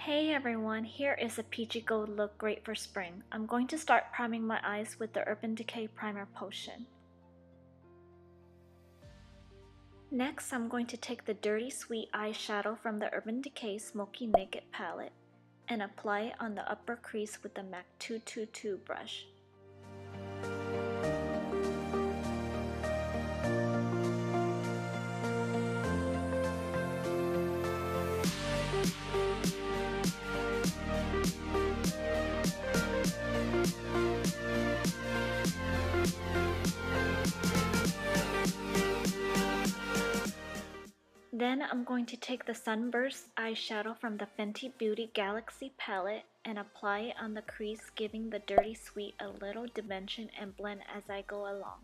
Hey everyone, here is a peachy gold look great for spring. I'm going to start priming my eyes with the Urban Decay Primer Potion. Next, I'm going to take the DirtySweet eyeshadow from the Urban Decay Smoky Naked palette and apply it on the upper crease with the MAC 222 brush. Then I'm going to take the Sunburst eyeshadow from the Fenty Beauty Galaxy palette and apply it on the crease, giving the DirtySweet a little dimension and blend as I go along.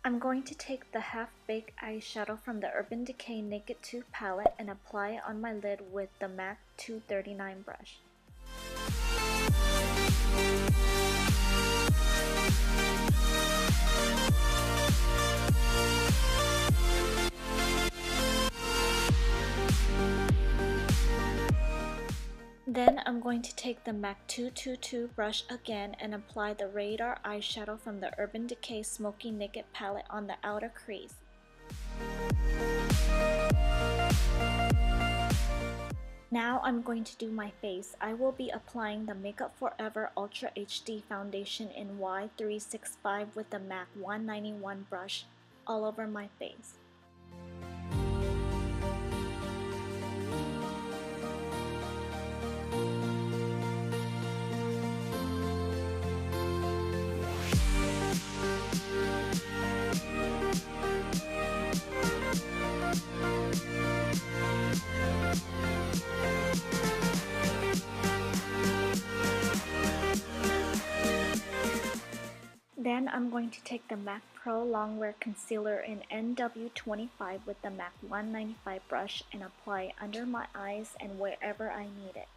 I'm going to take the Halfbaked eyeshadow from the Urban Decay Naked 2 palette and apply it on my lid with the MAC 239 brush. Then I'm going to take the MAC 222 brush again and apply the Radar eyeshadow from the Urban Decay Smoky Naked palette on the outer crease. Now I'm going to do my face. I will be applying the Makeup Forever Ultra HD foundation in Y365 with the MAC 191 brush all over my face. Then I'm going to take the MAC Pro Longwear Concealer in NW25 with the MAC 195 brush and apply it under my eyes and wherever I need it.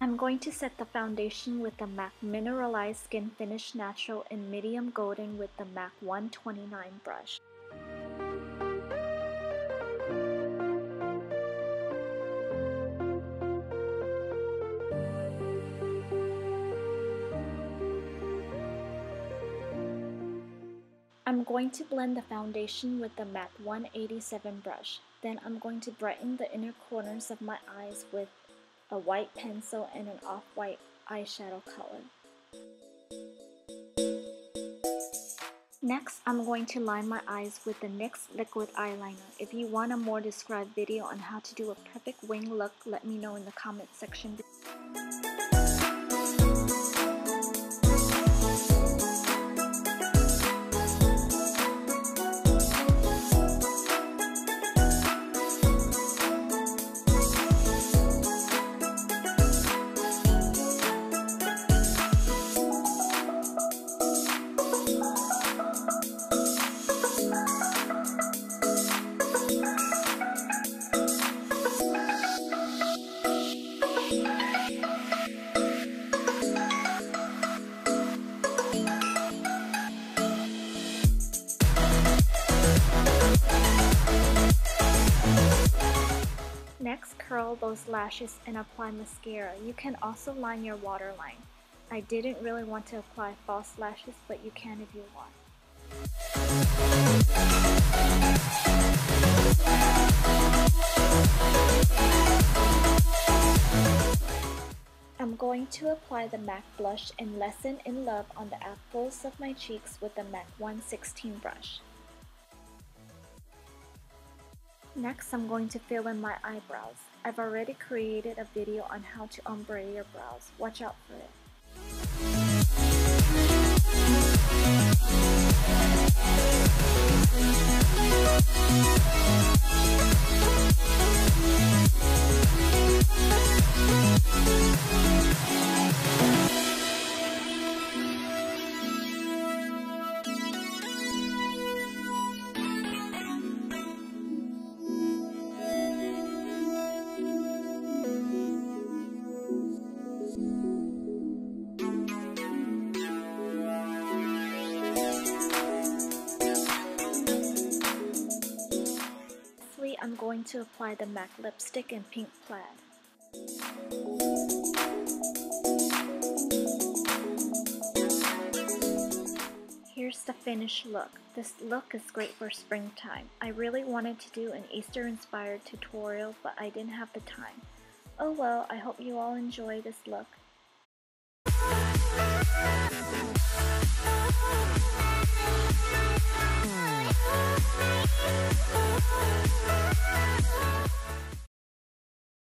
I'm going to set the foundation with the MAC Mineralized Skinfinish Natural in medium golden with the MAC 129 brush. I'm going to blend the foundation with the MAC 187 brush. Then I'm going to brighten the inner corners of my eyes with a white pencil and an off-white eyeshadow color. Next, I'm going to line my eyes with the NYX liquid eyeliner. If you want a more described video on how to do a perfect wing look, let me know in the comment section below. Next, curl those lashes and apply mascara. You can also line your waterline. I didn't really want to apply false lashes, but you can if you want. I'm going to apply the MAC blush and Lesson in Love on the apples of my cheeks with the MAC 116 brush. Next, I'm going to fill in my eyebrows. I've already created a video on how to ombre your brows. Watch out for it. I'm going to apply the MAC lipstick in pink plaid. Here's the finished look. This look is great for springtime. I really wanted to do an Easter inspired tutorial, but I didn't have the time. Oh well, I hope you all enjoy this look.